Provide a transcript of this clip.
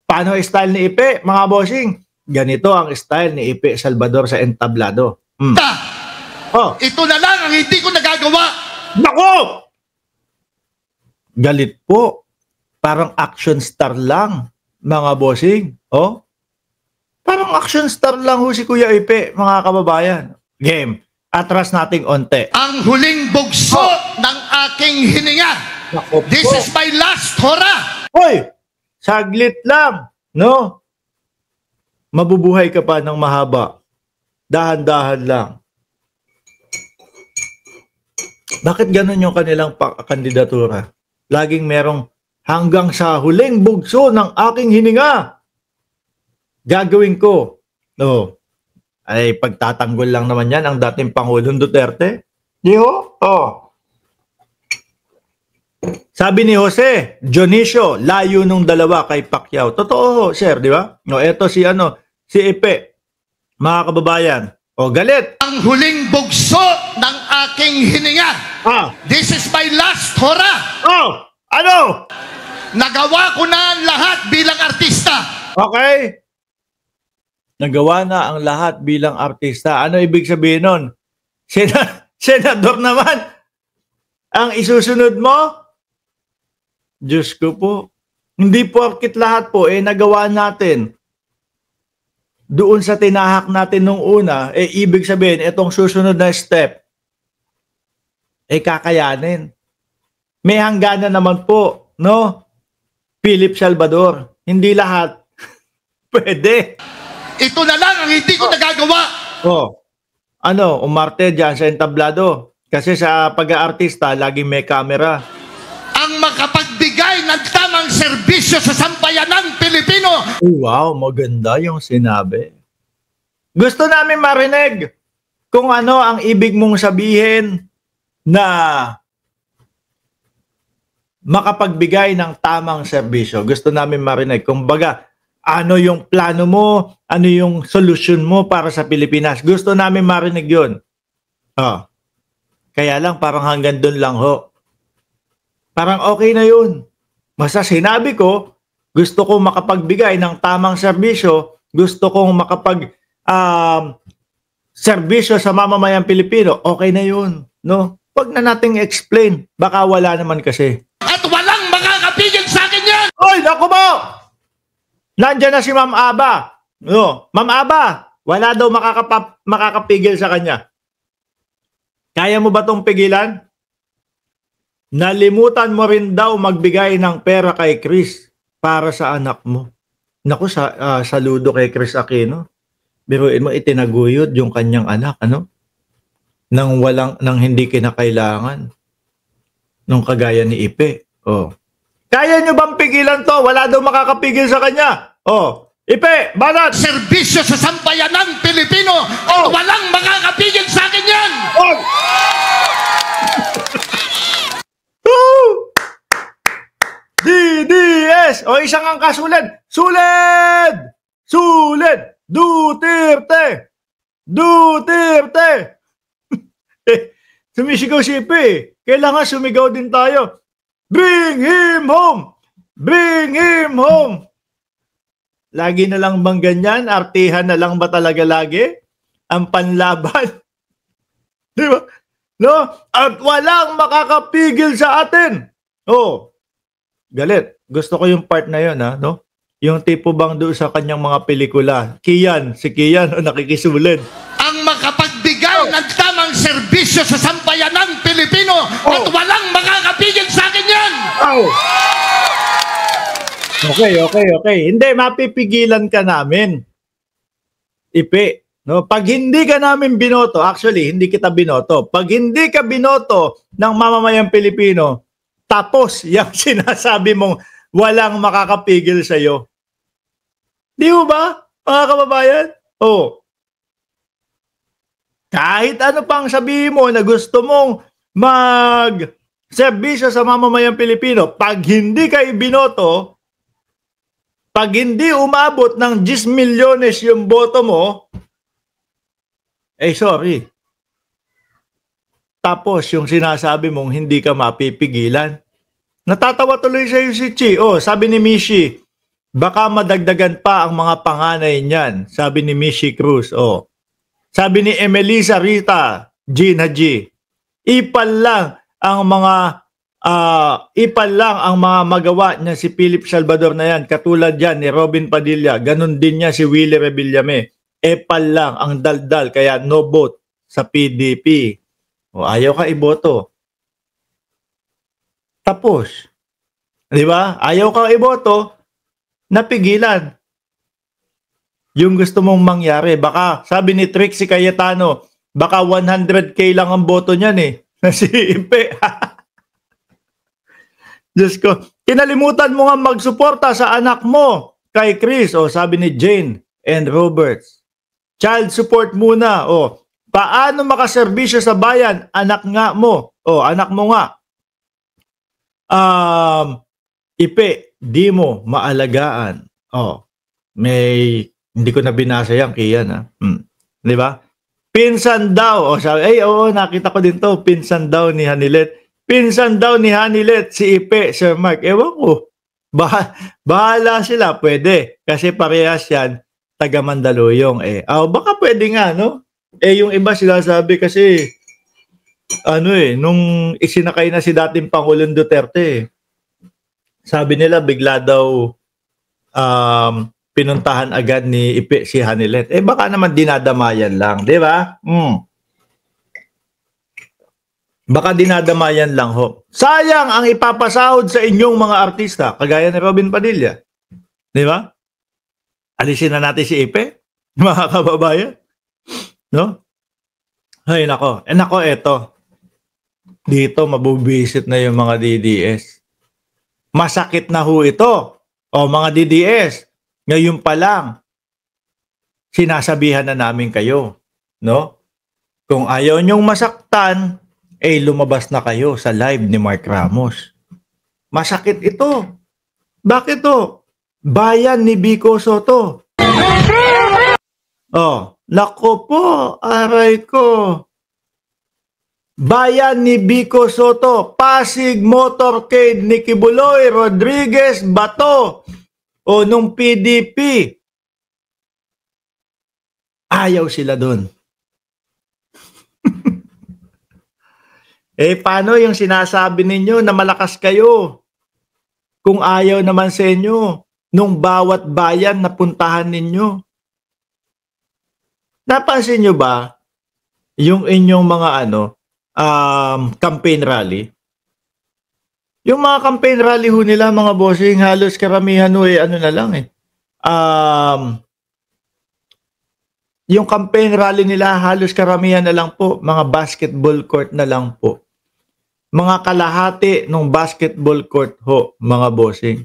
Paano style ni Ipe, mga bossing? Ganito ang style ni Ipe Salvador sa entablado. Oh, Ito na lang ang hindi ko nagagawa. nako! Galit po. Parang action star lang, mga bossing. Oh, parang action star lang ho si Kuya Ipe, mga kababayan. Game. Atras nating onte. Ang huling bugso ng aking hininga. Nako This po. is my last hora. Hoy! Saglit lang, no? Mabubuhay ka pa ng mahaba. Dahan-dahan lang. Bakit ganun yung kanilang kandidatura? Laging merong hanggang sa huling bugso ng aking hininga. Gagawin ko. No. Ay pagtatanggol lang naman yan ang dating Pangulong Duterte. Di ho? Oh. Sabi ni Jose, Dionisio, layo nung dalawa kay Pacquiao. Totoo ho, sir, di ba? No, eto si si Ipe. Mga kababayan. O, galit. Ang huling bugso ng aking hininga. This is my last hora. Oh, ano? Nagawa ko na lahat bilang artista. Okay. Nagawa na ang lahat bilang artista. Ano ibig sabihin nun? Senador naman. Ang isusunod mo? Diyos ko po. Hindi porkit lahat po, nagawa natin. Doon sa tinahak natin nung una, ibig sabihin, itong susunod na step, kakayanin. May hangganan naman po, no? Philip Salvador. Hindi lahat. Pwede. Ito na lang ang hindi ko nagagawa. Umarte dyan sa entablado. Kasi sa pag-aartista, laging may camera. Ang makapagbigay ng tamang serbisyo sa sambayanang Pilipino. Wow, maganda yung sinabi. Gusto namin marinig kung ano ang ibig mong sabihin na makapagbigay ng tamang serbisyo. Gusto namin marinig. Kung baga, ano yung plano mo, ano yung solusyon mo para sa Pilipinas. Gusto namin marinig yun. Kaya lang, parang hanggang doon lang ho. Parang okay na yun. Basta sinabi ko, gusto kong makapagbigay ng tamang serbisyo, gusto kong serbisyo sa mamamayang Pilipino, okay na yun. No? Pag na nating explain, baka wala naman kasi. At walang makakapigil sa akin yan! Oy, naku mo! Nandiyan na si Ma'am Aba. No, Ma'am Aba, wala daw makakapigil sa kanya. Kaya mo ba tong pigilan? Nalimutan mo rin daw magbigay ng pera kay Chris para sa anak mo. Naku, saludo kay Chris Aquino. Biruin mo, itinaguyod yung kanyang anak, nang hindi kinakailangan. Nung kagaya ni Ipe. Kaya nyo bang pigilan to? Wala daw makakapigil sa kanya. Ipe, banat! Serbisyo sa sambayanang Pilipino. At walang makakapigil sa akin yan! DDS! Isang ang kasulad. Suled! Suled! Duterte! Duterte! Sumisigaw si Ipe. Kailangan sumigaw din tayo. Bring him home! Bring him home! Lagi na lang bang ganyan? Artihan na lang ba talaga lagi? Ang panlaban? Di ba? No? At walang makakapigil sa atin. Galit. Gusto ko yung part na yun, no? Yung tipo bang doon sa kanyang mga pelikula. Si Kian, nakikisulit. Ang makapagbigay ng tamang serbisyo sa sambayanang Pilipino. At walang makakapigil sa akin yan! Okay. Hindi, mapipigilan ka namin. Ipe. No? Pag hindi ka namin binoto, actually, hindi kita binoto. Pag hindi ka binoto ng mamamayang Pilipino, tapos yung sinasabi mong walang makakapigil sa'yo. Di ba, mga kababayan? Kahit ano pang sabihin mo na gusto mong mag-serbisyo sa mamamayang Pilipino, pag hindi ka ibinoto, pag hindi umabot ng 10 milyones yung boto mo, sorry. Tapos yung sinasabi mong hindi ka mapipigilan. Natatawa tuloy sa'yo si Chi. Sabi ni Mishi, Baka madagdagan pa ang mga panganay niyan, sabi ni Mishi Cruz. Oh. Sabi ni Emelisa Rita, Jean Haji, ipal lang ang mga magawa niya si Philip Salvador na yan. Katulad yan ni Robin Padilla. Ganon din niya si Willie Revillame. Epal lang ang daldal. Kaya no vote sa PDP. O ayaw ka iboto. Tapos. Di ba? Ayaw ka iboto. Napigilan. Yung gusto mong mangyari. Baka, sabi ni Trixie Cayetano, baka 100K lang ang boto niyan eh. Na si Ipe. Diyos ko, kinalimutan mo nga magsuporta sa anak mo kay Chris. O sabi ni Jane and Roberts. Child support muna. O, paano makaserbisyo sa bayan? Anak nga mo. O, anak mo nga. Ipe, di mo maalagaan. Oh, hindi ko na binasa yan, Kian, ha? Di ba? Pinsan daw. O, sabi, nakita ko din to. Pinsan daw ni Hanilet. Pinsan daw ni Hanilet, si Ipe, Sir Mark. Ewan ko. Bahala sila, pwede. Kasi parehas yan, taga Mandaluyong. Baka pwede nga, no? Yung iba sila sabi kasi, nung isinakay na si dating Pangulong Duterte, sabi nila bigla daw pinuntahan agad ni Ipe si Hanilet. Baka naman dinadamayan lang, di ba? Baka dinadamayan lang ho. Sayang ang ipapasahod sa inyong mga artista, kagaya ni Robin Padilla. Di ba? Alisin na natin si Ipe, mga kababayan. No? Ay, nako. Nako, eto. Dito, mabubisit na yung mga DDS. Masakit na ho ito. O, mga DDS, ngayon pa lang, sinasabihan na namin kayo. No? Kung ayaw nyong masaktan, lumabas na kayo sa live ni Mark Ramos. Masakit ito. Bakit to? Bayan ni Vico Soto. Nako po, aray ko. Bayan ni Vico Soto, Pasig Motorcade ni Kibuloy Rodriguez Bato o nung PDP. Ayaw sila doon. Paano yung sinasabi ninyo na malakas kayo? Kung ayaw naman sa inyo, nung bawat bayan na puntahan ninyo. Napansin nyo ba yung inyong mga campaign rally? Yung mga campaign rally ho nila, mga bossing, halos karamihan ho na lang yung campaign rally nila, halos karamihan na lang po, mga basketball court na lang po. Mga kalahati ng basketball court ho, mga bossing.